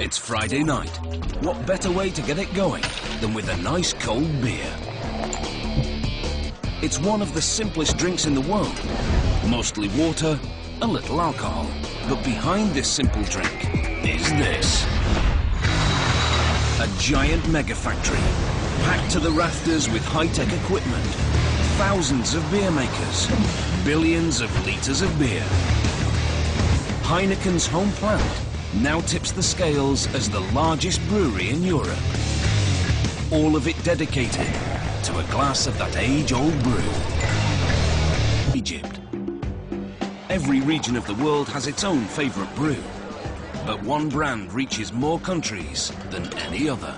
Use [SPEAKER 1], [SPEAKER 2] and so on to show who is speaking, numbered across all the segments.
[SPEAKER 1] It's Friday night. What better way to get it going than with a nice cold beer? It's one of the simplest drinks in the world. Mostly water, a little alcohol. But behind this simple drink is this. A giant mega factory, packed to the rafters with high-tech equipment. Thousands of beer makers, billions of litres of beer. Heineken's home plant now tips the scales as the largest brewery in Europe. All of it dedicated to a glass of that age-old brew. Egypt. Every region of the world has its own favourite brew, but one brand reaches more countries than any other.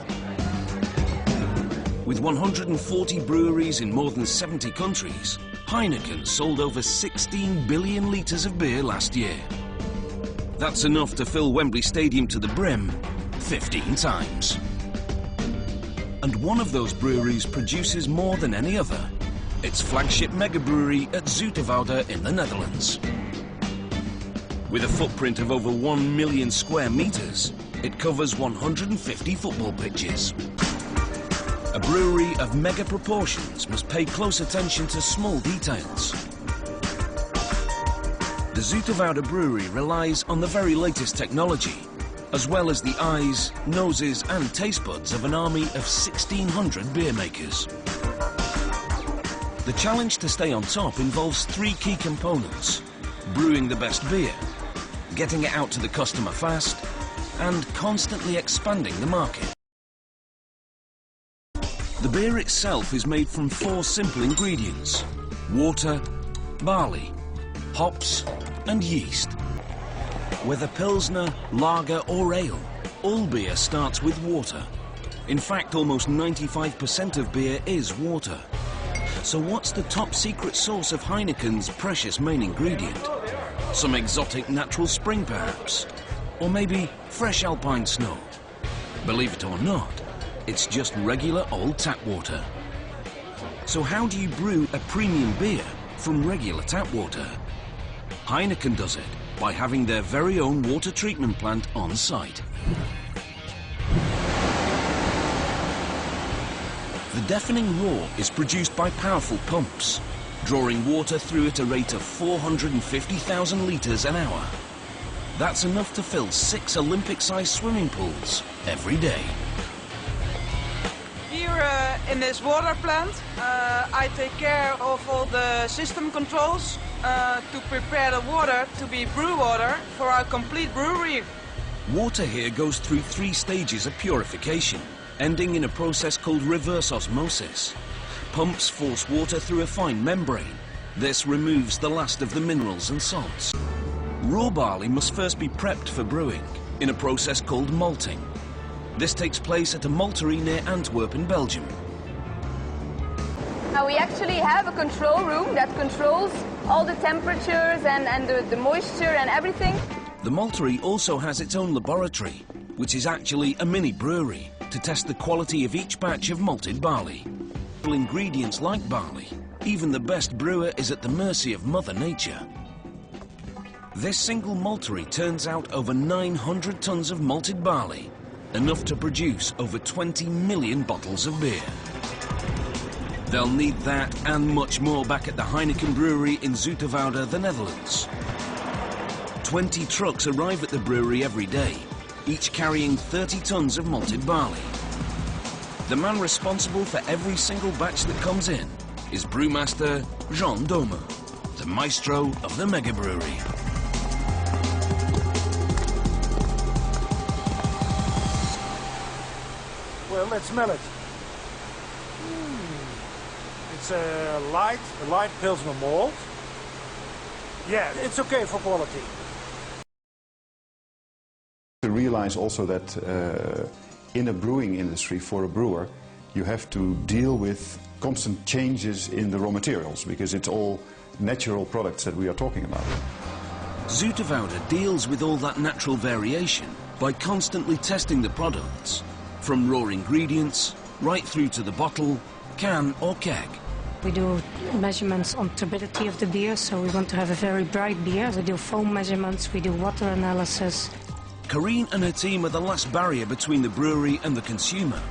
[SPEAKER 1] With 140 breweries in more than 70 countries, Heineken sold over 16 billion litres of beer last year. That's enough to fill Wembley Stadium to the brim 15 times. And one of those breweries produces more than any other. Its flagship mega brewery at Zoeterwoude in the Netherlands. With a footprint of over 1 million square meters, it covers 150 football pitches. A brewery of mega proportions must pay close attention to small details. The Zoeterwoude brewery relies on the very latest technology, as well as the eyes, noses and taste buds of an army of 1,600 beer makers. The challenge to stay on top involves three key components: brewing the best beer, getting it out to the customer fast, and constantly expanding the market. The beer itself is made from 4 simple ingredients: water, barley, hops and yeast. Whether Pilsner, lager or ale, all beer starts with water. In fact, almost 95% of beer is water. So what's the top secret source of Heineken's precious main ingredient? Some exotic natural spring perhaps? Or maybe fresh alpine snow? Believe it or not, it's just regular old tap water. So how do you brew a premium beer from regular tap water? Heineken does it by having their very own water treatment plant on site. The deafening roar is produced by powerful pumps, drawing water through at a rate of 450,000 litres an hour. That's enough to fill 6 Olympic-sized swimming pools every day.
[SPEAKER 2] Here in this water plant, I take care of all the system controls to prepare the water to be brew water for our complete brewery.
[SPEAKER 1] Water here goes through 3 stages of purification, ending in a process called reverse osmosis. Pumps force water through a fine membrane. This removes the last of the minerals and salts. Raw barley must first be prepped for brewing in a process called malting. This takes place at a maltery near Antwerp in Belgium.
[SPEAKER 3] Now we actually have a control room that controls all the temperatures and the moisture and everything.
[SPEAKER 1] The maltery also has its own laboratory, which is actually a mini brewery, to test the quality of each batch of malted barley. Ingredients like barley, even the best brewer is at the mercy of Mother Nature. This single maltery turns out over 900 tons of malted barley, enough to produce over 20 million bottles of beer. They'll need that and much more back at the Heineken brewery in Zoeterwoude, the Netherlands. 20 trucks arrive at the brewery every day, each carrying 30 tons of malted barley. The man responsible for every single batch that comes in is brewmaster Jean Dome, the maestro of the mega brewery.
[SPEAKER 4] Well, let's smell it. It's a light Pilsner malt. Yeah, it's okay for quality.
[SPEAKER 5] To realize also that in a brewing industry, for a brewer, you have to deal with constant changes in the raw materials, because it's all natural products that we are talking about.
[SPEAKER 1] Zoeterwoude deals with all that natural variation by constantly testing the products, from raw ingredients right through to the bottle, can or keg.
[SPEAKER 6] We do measurements on turbidity of the beer, so we want to have a very bright beer. We do foam measurements, we do water analysis.
[SPEAKER 1] Karine and her team are the last barrier between the brewery and the consumer.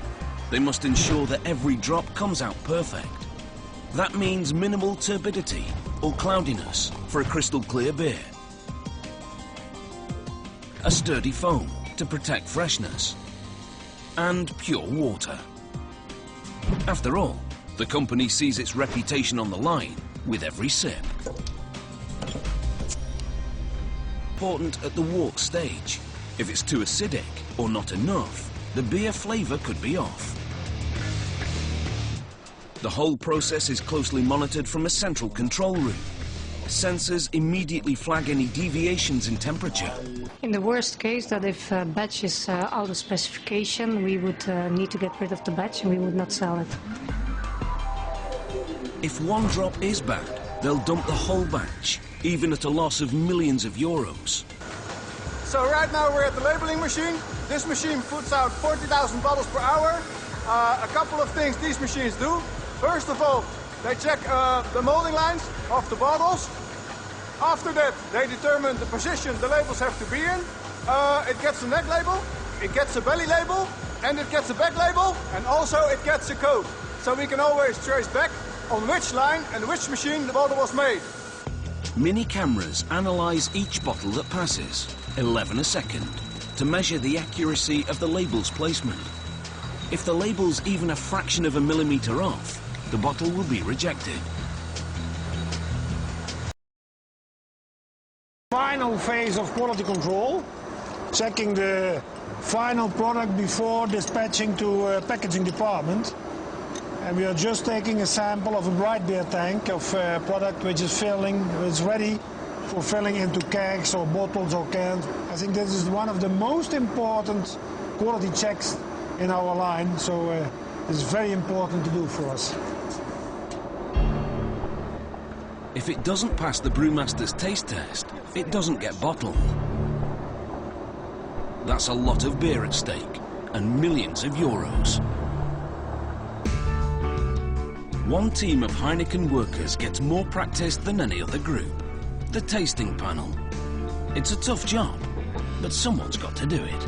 [SPEAKER 1] They must ensure that every drop comes out perfect. That means minimal turbidity or cloudiness for a crystal clear beer. A sturdy foam to protect freshness. And pure water. After all, the company sees its reputation on the line with every sip. Important at the wort stage. If it's too acidic or not enough, the beer flavour could be off. The whole process is closely monitored from a central control room. Sensors immediately flag any deviations in temperature.
[SPEAKER 6] In the worst case, that if a batch is out of specification, we would need to get rid of the batch and we would not sell it.
[SPEAKER 1] If one drop is bad, they'll dump the whole batch, even at a loss of millions of euros.
[SPEAKER 7] So right now we're at the labeling machine. This machine puts out 40,000 bottles per hour. A couple of things these machines do. First of all, they check the molding lines of the bottles. After that, they determine the position the labels have to be in. It gets a neck label, it gets a belly label, and it gets a back label, and also it gets a code. So we can always trace back on which line and which machine the bottle was made.
[SPEAKER 1] Mini cameras analyse each bottle that passes, 11 a second, to measure the accuracy of the label's placement. If the label's even a fraction of a millimetre off, the bottle will be rejected.
[SPEAKER 4] Final phase of quality control, checking the final product before dispatching to packaging department. And we are just taking a sample of a bright beer tank of product which is ready for filling into kegs or bottles or cans. I think this is one of the most important quality checks in our line, so it's very important to do for us.
[SPEAKER 1] If it doesn't pass the brewmaster's taste test, it doesn't get bottled. That's a lot of beer at stake, and millions of euros. One team of Heineken workers gets more practice than any other group. The tasting panel. It's a tough job, but someone's got to do it.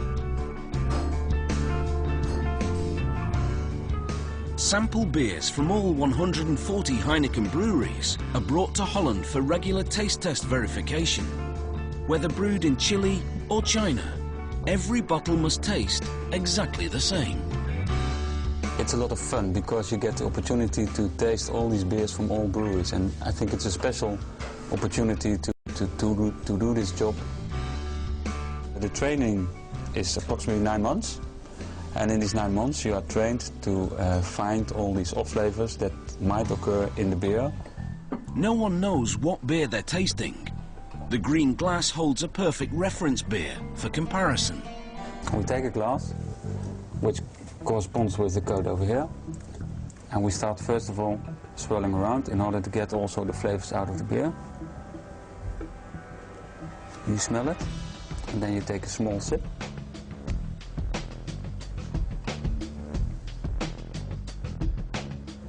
[SPEAKER 1] Sample beers from all 140 Heineken breweries are brought to Holland for regular taste test verification. Whether brewed in Chile or China, every bottle must taste exactly the same.
[SPEAKER 8] It's a lot of fun because you get the opportunity to taste all these beers from all breweries, and I think it's a special opportunity to do this job. The training is approximately 9 months. And in these 9 months you are trained to find all these off flavors that might occur in the beer.
[SPEAKER 1] No one knows what beer they're tasting. The green glass holds a perfect reference beer for comparison.
[SPEAKER 8] We take a glass, which corresponds with the code over here. And we start first of all swirling around in order to get also the flavors out of the beer. You smell it, and then you take a small sip.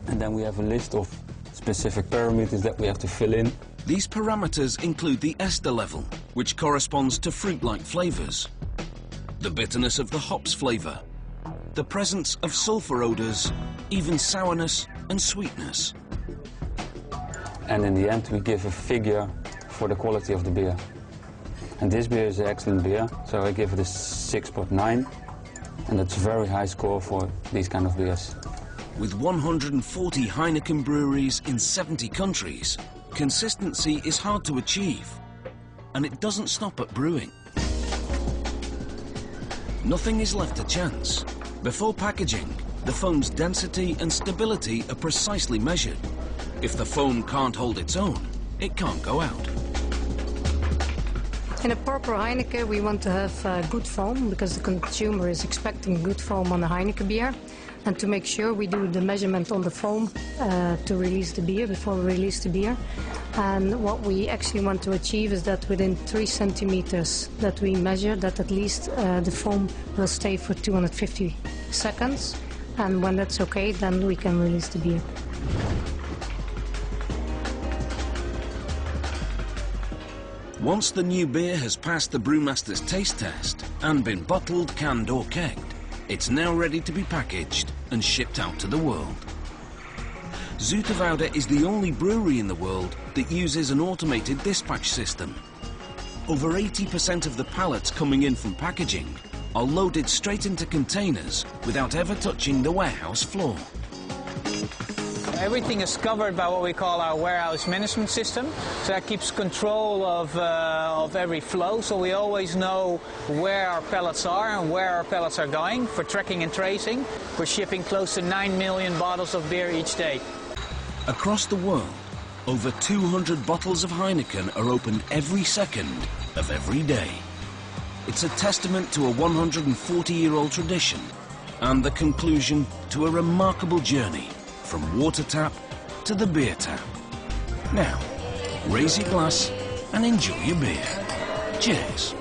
[SPEAKER 8] And then we have a list of specific parameters that we have to fill in.
[SPEAKER 1] These parameters include the ester level, which corresponds to fruit-like flavours, the bitterness of the hops flavour, the presence of sulphur odours, even sourness and sweetness.
[SPEAKER 8] And in the end we give a figure for the quality of the beer. And this beer is an excellent beer, so I give it a 6.9, and that's a very high score for these kind of beers.
[SPEAKER 1] With 140 Heineken breweries in 70 countries, consistency is hard to achieve, and it doesn't stop at brewing. Nothing is left to chance. Before packaging, the foam's density and stability are precisely measured. If the foam can't hold its own, it can't go out.
[SPEAKER 6] In a proper Heineken, we want to have good foam because the consumer is expecting good foam on a Heineken beer. And to make sure, we do the measurement on the foam to release the beer, before we release the beer. And what we actually want to achieve is that within 3 centimeters that we measure, that at least the foam will stay for 250 seconds. And when that's okay, then we can release the beer.
[SPEAKER 1] Once the new beer has passed the brewmaster's taste test and been bottled, canned or kegged, it's now ready to be packaged and shipped out to the world. Zoeterwoude is the only brewery in the world that uses an automated dispatch system. Over 80% of the pallets coming in from packaging are loaded straight into containers without ever touching the warehouse floor.
[SPEAKER 9] Everything is covered by what we call our warehouse management system. So that keeps control of every flow, so we always know where our pallets are and where our pallets are going for tracking and tracing. We're shipping close to 9 million bottles of beer each day.
[SPEAKER 1] Across the world, over 200 bottles of Heineken are opened every second of every day. It's a testament to a 140-year-old tradition and the conclusion to a remarkable journey from water tap to the beer tap. Now, raise your glass and enjoy your beer. Cheers.